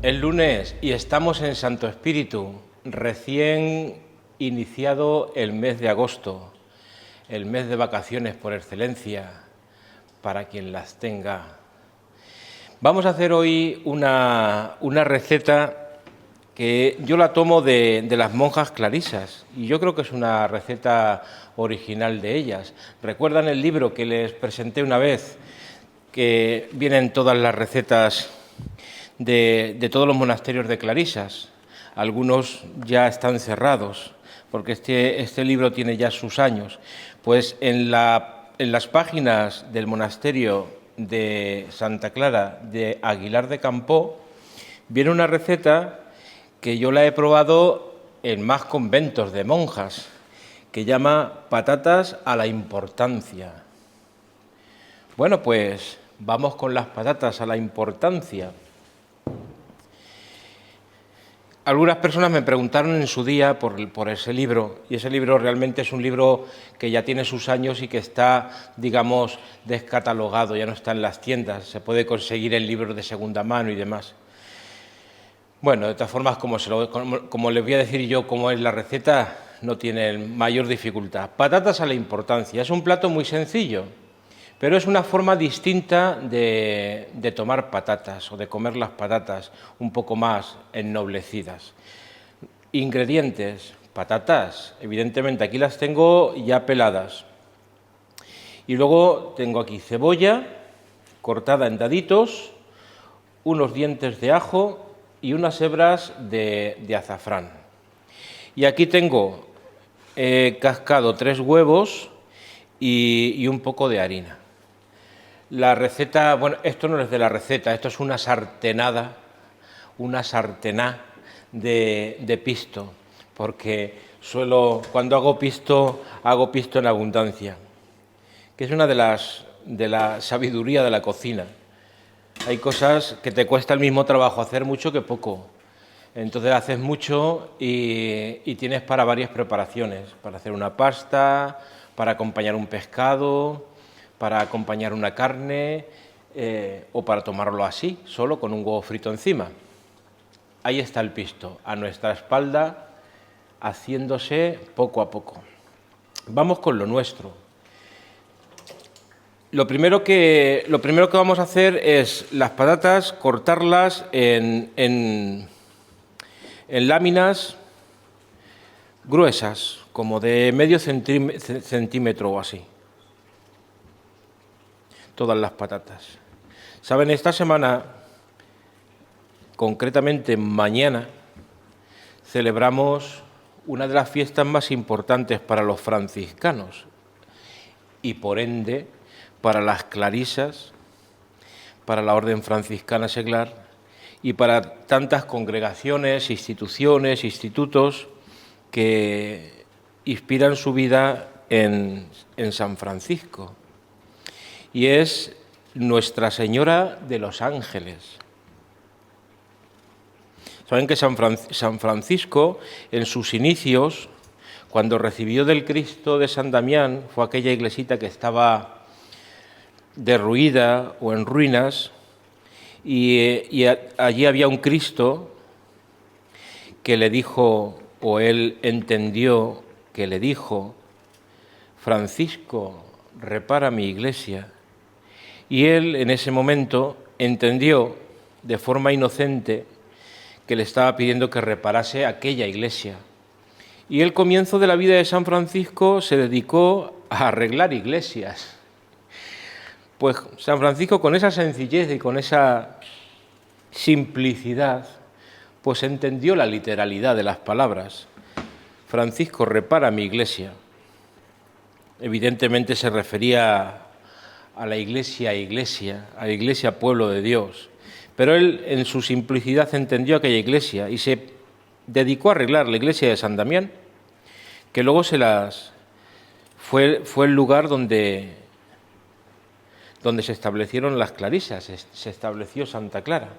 El lunes y estamos en Santo Espíritu, recién iniciado el mes de agosto, el mes de vacaciones por excelencia, para quien las tenga. Vamos a hacer hoy una receta que yo la tomo de las monjas clarisas y yo creo que es una receta original de ellas. ¿Recuerdan el libro que les presenté una vez, que vienen todas las recetas de todos los monasterios de clarisas? Algunos ya están cerrados, porque este libro tiene ya sus años. Pues en las páginas del monasterio de Santa Clara de Aguilar de Campoo viene una receta que yo la he probado en más conventos de monjas, que llama patatas a la importancia. Bueno, pues vamos con las patatas a la importancia. Algunas personas me preguntaron en su día por ese libro, y ese libro realmente es un libro que ya tiene sus años y que está, digamos, descatalogado, ya no está en las tiendas, se puede conseguir en libros de segunda mano y demás. Bueno, de todas formas, como les voy a decir yo cómo es la receta, no tiene mayor dificultad. Patatas a la importancia, es un plato muy sencillo, pero es una forma distinta de tomar patatas o de comer las patatas un poco más ennoblecidas. Ingredientes: patatas, evidentemente aquí las tengo ya peladas. Y luego tengo aquí cebolla cortada en daditos, unos dientes de ajo y unas hebras de azafrán. Y aquí tengo cascado 3 huevos y un poco de harina. La receta, bueno, esto no es de la receta, esto es una sartená de pisto, porque cuando hago pisto en abundancia, que es una de la sabiduría de la cocina. Hay cosas que te cuesta el mismo trabajo hacer mucho que poco. Entonces haces mucho y tienes para varias preparaciones, para hacer una pasta, para acompañar un pescado, para acompañar una carne o para tomarlo así, solo con un huevo frito encima. Ahí está el pisto, a nuestra espalda, haciéndose poco a poco. Vamos con lo nuestro. Lo primero que vamos a hacer es las patatas, cortarlas en láminas gruesas, como de medio centímetro o así. Todas las patatas. Saben, esta semana, concretamente mañana, celebramos una de las fiestas más importantes para los franciscanos y por ende para las clarisas, para la Orden Franciscana Seglar y para tantas congregaciones, instituciones, institutos que inspiran su vida en San Francisco. Y es Nuestra Señora de los Ángeles. Saben que San Francisco, en sus inicios, cuando recibió del Cristo de San Damián, fue aquella iglesita que estaba derruida o en ruinas, y allí había un Cristo que le dijo, o él entendió que le dijo: Francisco, repara mi iglesia. Y él en ese momento entendió de forma inocente que le estaba pidiendo que reparase aquella iglesia. Y el comienzo de la vida de San Francisco se dedicó a arreglar iglesias. Pues San Francisco, con esa sencillez y con esa simplicidad, pues entendió la literalidad de las palabras. Francisco, repara mi iglesia. Evidentemente se refería a la iglesia, pueblo de Dios. Pero él, en su simplicidad, entendió aquella iglesia y se dedicó a arreglar la iglesia de San Damián, que luego fue el lugar donde se establecieron las clarisas, se estableció Santa Clara.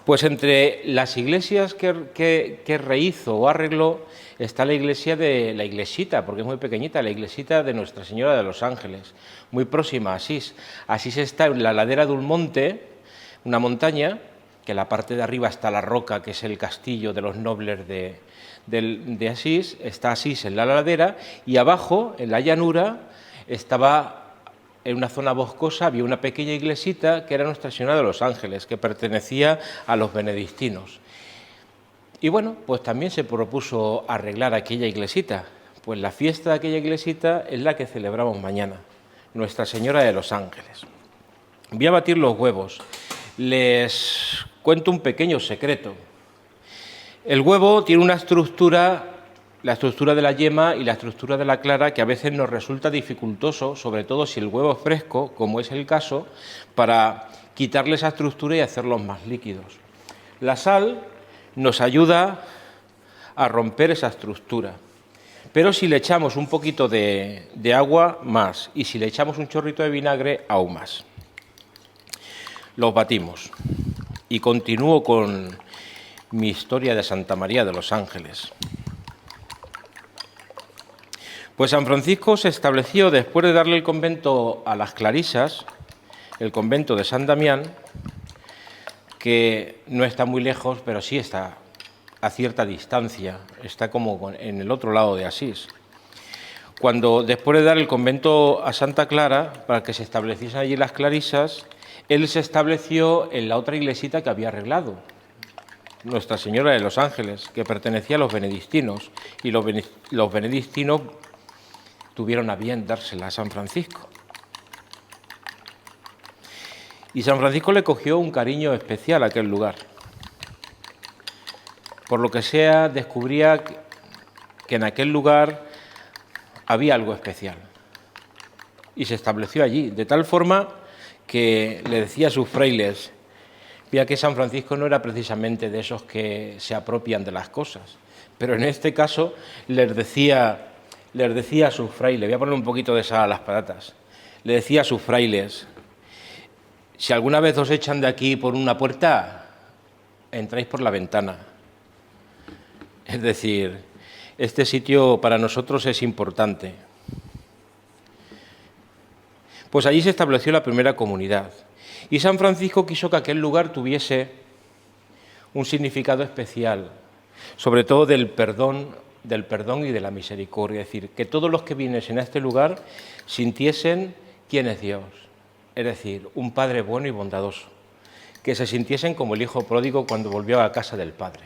Pues entre las iglesias que rehizo o arregló está la iglesia de la iglesita, porque es muy pequeñita, la iglesita de Nuestra Señora de los Ángeles, muy próxima a Asís. Asís está en la ladera de un monte, una montaña, que la parte de arriba está la roca, que es el castillo de los nobles de Asís, está Asís en la ladera, y abajo, en la llanura, estaba en una zona boscosa, había una pequeña iglesita que era Nuestra Señora de los Ángeles, que pertenecía a los benedictinos. Y bueno, pues también se propuso arreglar aquella iglesita. Pues la fiesta de aquella iglesita es la que celebramos mañana, Nuestra Señora de los Ángeles. Voy a batir los huevos. Les cuento un pequeño secreto. El huevo tiene una estructura, la estructura de la yema y la estructura de la clara, que a veces nos resulta dificultoso, sobre todo si el huevo es fresco, como es el caso, para quitarle esa estructura y hacerlos más líquidos. La sal nos ayuda a romper esa estructura, pero si le echamos un poquito de agua, más, y si le echamos un chorrito de vinagre, aún más. Los batimos y continúo con mi historia de Santa María de los Ángeles. Pues San Francisco se estableció, después de darle el convento a las Clarisas, el convento de San Damián, que no está muy lejos, pero sí está a cierta distancia, está como en el otro lado de Asís. Cuando, después de dar el convento a Santa Clara, para que se estableciesen allí las Clarisas, él se estableció en la otra iglesita que había arreglado, Nuestra Señora de los Ángeles, que pertenecía a los benedictinos, y los benedictinos tuvieron a bien dársela a San Francisco. Y San Francisco le cogió un cariño especial a aquel lugar. Por lo que sea, descubría que en aquel lugar había algo especial. Y se estableció allí, de tal forma que le decía a sus frailes, veía que San Francisco no era precisamente de esos que se apropian de las cosas, pero en este caso les decía a sus frailes, voy a poner un poquito de sal a las patatas, le decía a sus frailes, si alguna vez os echan de aquí por una puerta, entráis por la ventana. Es decir, este sitio para nosotros es importante. Pues allí se estableció la primera comunidad. Y San Francisco quiso que aquel lugar tuviese un significado especial, sobre todo del perdón y de la misericordia. Es decir, que todos los que viniesen a este lugar sintiesen quién es Dios. Es decir, un Padre bueno y bondadoso. Que se sintiesen como el hijo pródigo cuando volvió a casa del Padre.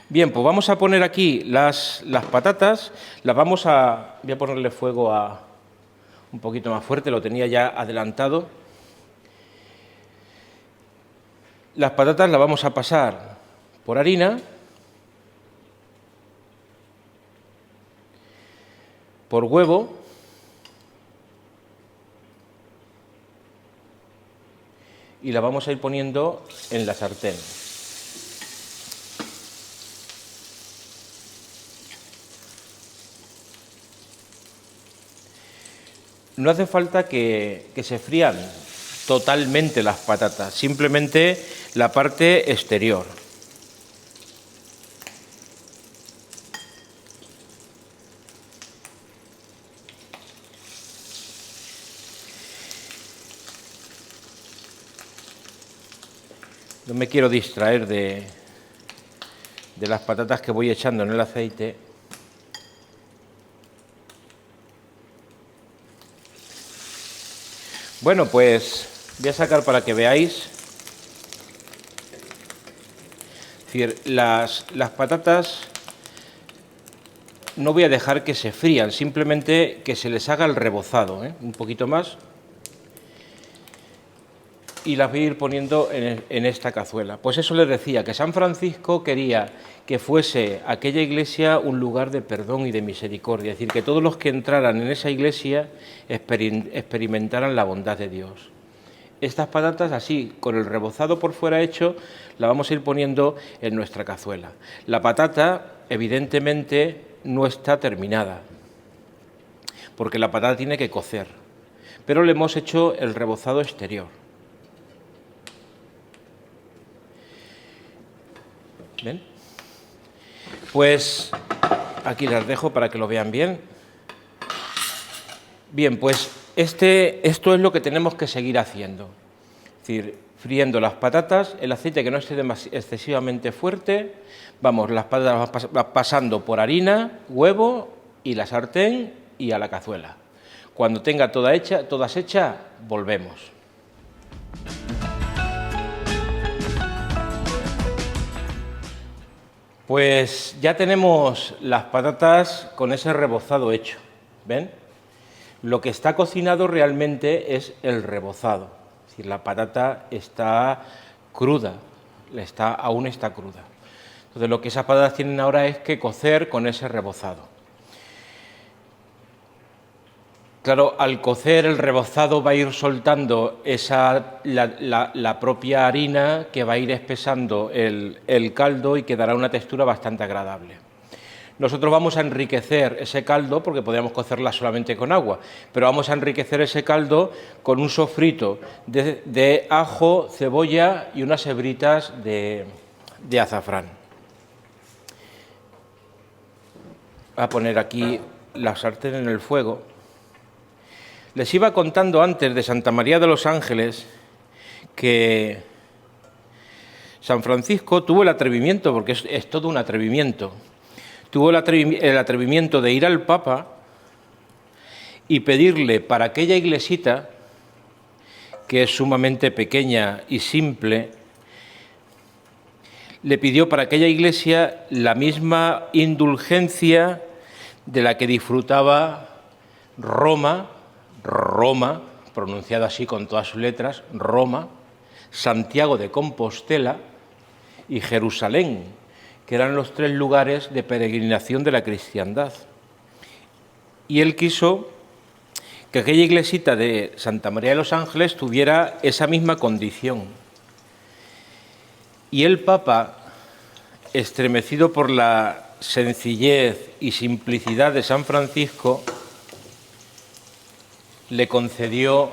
Bien, pues vamos a poner aquí las patatas. Voy a ponerle fuego un poquito más fuerte, lo tenía ya adelantado. Las patatas las vamos a pasar por harina, por huevo y la vamos a ir poniendo en la sartén. No hace falta que se frían totalmente las patatas, simplemente la parte exterior. No me quiero distraer de las patatas que voy echando en el aceite. Bueno, pues voy a sacar para que veáis. Es decir, las patatas no voy a dejar que se frían, simplemente que se les haga el rebozado, un poquito más. Y las voy a ir poniendo en esta cazuela. Pues eso les decía, que San Francisco quería que fuese aquella iglesia un lugar de perdón y de misericordia, es decir, que todos los que entraran en esa iglesia experimentaran la bondad de Dios. Estas patatas así, con el rebozado por fuera hecho, la vamos a ir poniendo en nuestra cazuela. La patata, evidentemente, no está terminada, porque la patata tiene que cocer, pero le hemos hecho el rebozado exterior. ¿Ven? Pues aquí las dejo para que lo vean bien. Bien, pues esto es lo que tenemos que seguir haciendo. Es Es decir, friendo las patatas, el aceite que no esté excesivamente fuerte, vamos, las patatas vas pasando por harina, huevo y la sartén y a la cazuela. Cuando tenga todas hechas, volvemos. Pues ya tenemos las patatas con ese rebozado hecho, ¿ven? Lo que está cocinado realmente es el rebozado, es decir, la patata está cruda, aún está cruda. Entonces lo que esas patatas tienen ahora es que cocer con ese rebozado. Claro, al cocer el rebozado va a ir soltando la propia harina que va a ir espesando el caldo y quedará una textura bastante agradable. Nosotros vamos a enriquecer ese caldo, porque podríamos cocerla solamente con agua, pero vamos a enriquecer ese caldo con un sofrito de ajo, cebolla y unas hebritas de azafrán. Voy a poner aquí la sartén en el fuego. Les iba contando antes de Santa María de los Ángeles que San Francisco tuvo el atrevimiento, porque es todo un atrevimiento, tuvo el atrevimiento de ir al Papa y pedirle para aquella iglesita, que es sumamente pequeña y simple, le pidió para aquella iglesia la misma indulgencia de la que disfrutaba Roma, pronunciado así con todas sus letras, Roma, Santiago de Compostela y Jerusalén, que eran los 3 lugares de peregrinación de la cristiandad. Y él quiso que aquella iglesita de Santa María de los Ángeles tuviera esa misma condición. Y el Papa, estremecido por la sencillez y simplicidad de San Francisco, le concedió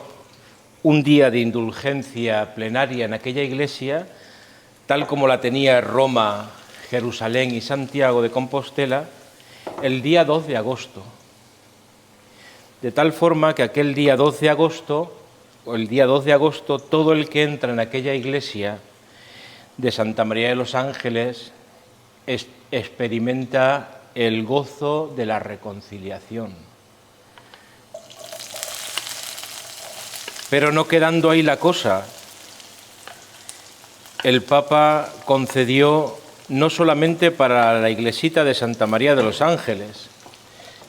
un día de indulgencia plenaria en aquella iglesia, tal como la tenía Roma, Jerusalén y Santiago de Compostela, el día 2 de agosto. De tal forma que aquel día 2 de agosto, todo el que entra en aquella iglesia de Santa María de los Ángeles experimenta el gozo de la reconciliación. Pero no quedando ahí la cosa, el Papa concedió no solamente para la iglesita de Santa María de los Ángeles,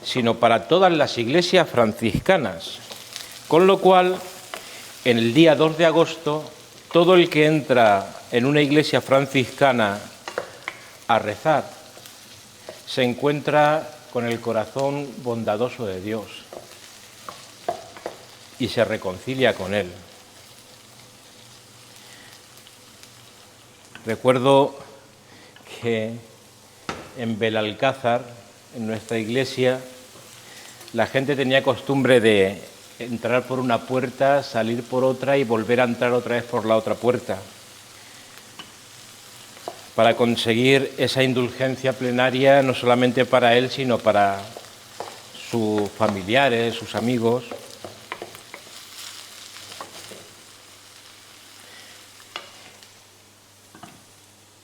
sino para todas las iglesias franciscanas, con lo cual, en el día 2 de agosto, todo el que entra en una iglesia franciscana a rezar se encuentra con el corazón bondadoso de Dios y se reconcilia con Él. Recuerdo que en Belalcázar, en nuestra iglesia, la gente tenía costumbre de entrar por una puerta, salir por otra y volver a entrar otra vez por la otra puerta, para conseguir esa indulgencia plenaria no solamente para él, sino para sus familiares, sus amigos.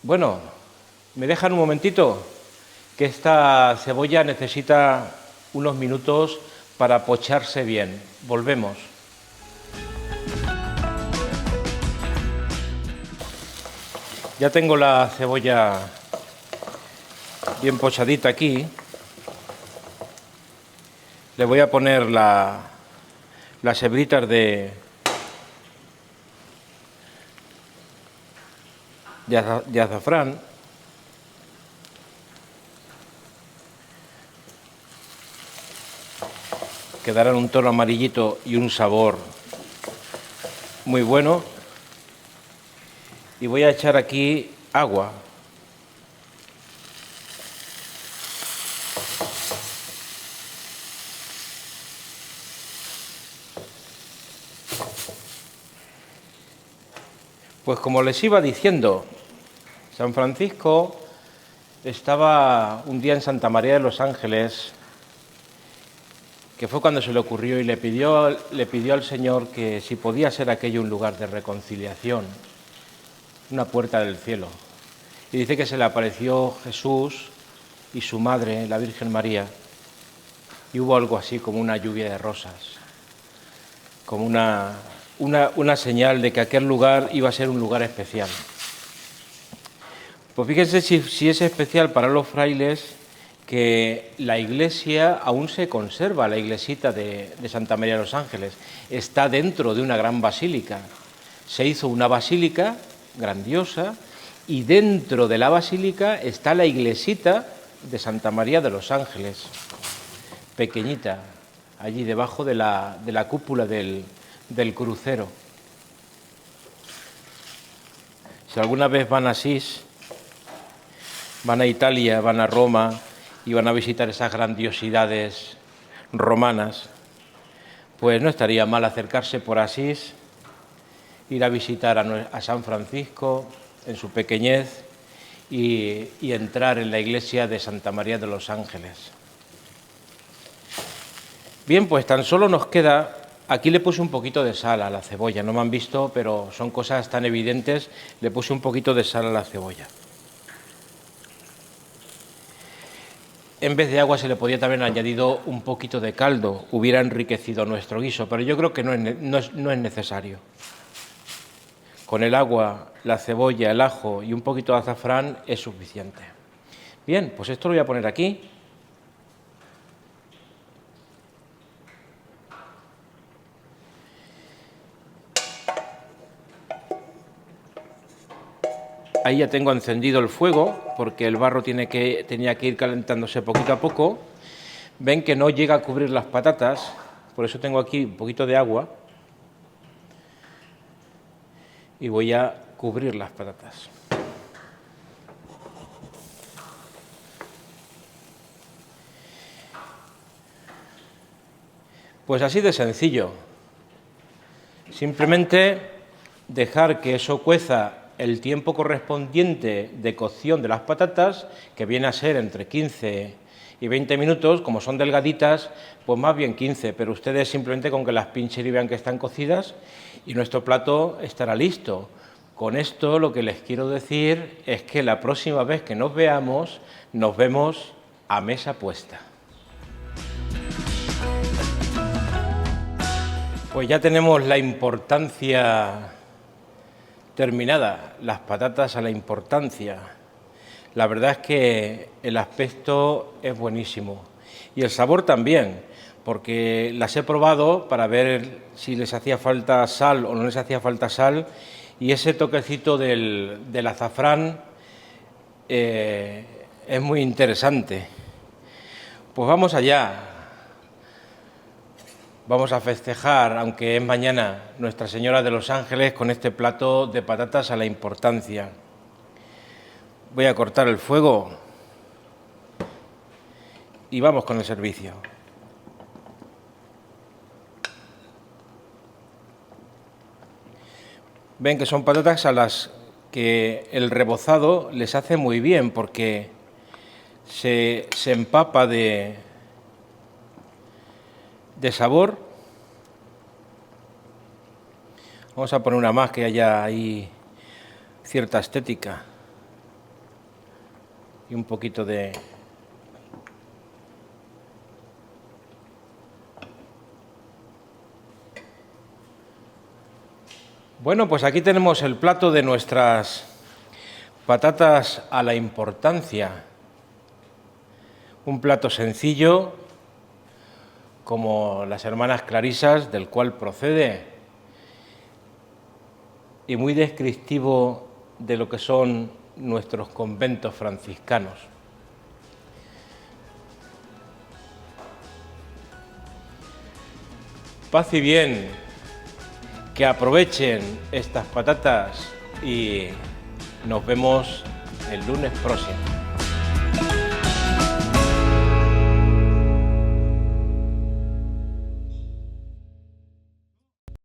Bueno, ¿me dejan un momentito? Que esta cebolla necesita unos minutos para pocharse bien. Volvemos. Ya tengo la cebolla bien pochadita aquí. Le voy a poner las hebritas de azafrán. Que darán un tono amarillito y un sabor muy bueno. Y voy a echar aquí agua. Pues como les iba diciendo, San Francisco estaba un día en Santa María de los Ángeles que fue cuando se le ocurrió y le pidió al Señor que si podía ser aquello un lugar de reconciliación, una puerta del cielo. Y dice que se le apareció Jesús y su madre, la Virgen María, y hubo algo así como una lluvia de rosas, como una señal de que aquel lugar iba a ser un lugar especial. Pues fíjense si es especial para los frailes que la iglesia aún se conserva, la iglesita de Santa María de los Ángeles. Está dentro de una gran basílica. Se hizo una basílica grandiosa y dentro de la basílica está la iglesita de Santa María de los Ángeles, pequeñita, allí debajo de la cúpula del crucero. Si alguna vez van a Asís, van a Italia, van a Roma y van a visitar esas grandiosidades romanas, pues no estaría mal acercarse por Asís, ir a visitar a San Francisco en su pequeñez y entrar en la iglesia de Santa María de los Ángeles. Bien, pues tan solo nos queda... Aquí le puse un poquito de sal a la cebolla, no me han visto, pero son cosas tan evidentes, le puse un poquito de sal a la cebolla. En vez de agua se le podía también haber añadido un poquito de caldo, hubiera enriquecido nuestro guiso, pero yo creo que no es necesario. Con el agua, la cebolla, el ajo y un poquito de azafrán es suficiente. Bien, pues esto lo voy a poner aquí. Ahí ya tengo encendido el fuego, porque el barro tenía que ir calentándose poquito a poco. Ven que no llega a cubrir las patatas, por eso tengo aquí un poquito de agua. Y voy a cubrir las patatas. Pues así de sencillo. Simplemente dejar que eso cueza el tiempo correspondiente de cocción de las patatas, que viene a ser entre 15 y 20 minutos, como son delgaditas, pues más bien 15, pero ustedes simplemente con que las pinchen y vean que están cocidas y nuestro plato estará listo. Con esto lo que les quiero decir es que la próxima vez que nos veamos, nos vemos a mesa puesta. Pues ya tenemos la importancia terminada, las patatas a la importancia. La verdad es que el aspecto es buenísimo y el sabor también, porque las he probado para ver si les hacía falta sal o no les hacía falta sal, y ese toquecito del azafrán es muy interesante. Pues vamos allá. Vamos a festejar, aunque es mañana, Nuestra Señora de los Ángeles con este plato de patatas a la importancia. Voy a cortar el fuego y vamos con el servicio. Ven que son patatas a las que el rebozado les hace muy bien porque se empapa de sabor. Vamos a poner una más que haya ahí cierta estética y un poquito de... Bueno, pues aquí tenemos el plato de nuestras patatas a la importancia. Un plato sencillo, como las hermanas Clarisas, del cual procede, y muy descriptivo de lo que son nuestros conventos franciscanos. Paz y bien, que aprovechen estas patatas y nos vemos el lunes próximo.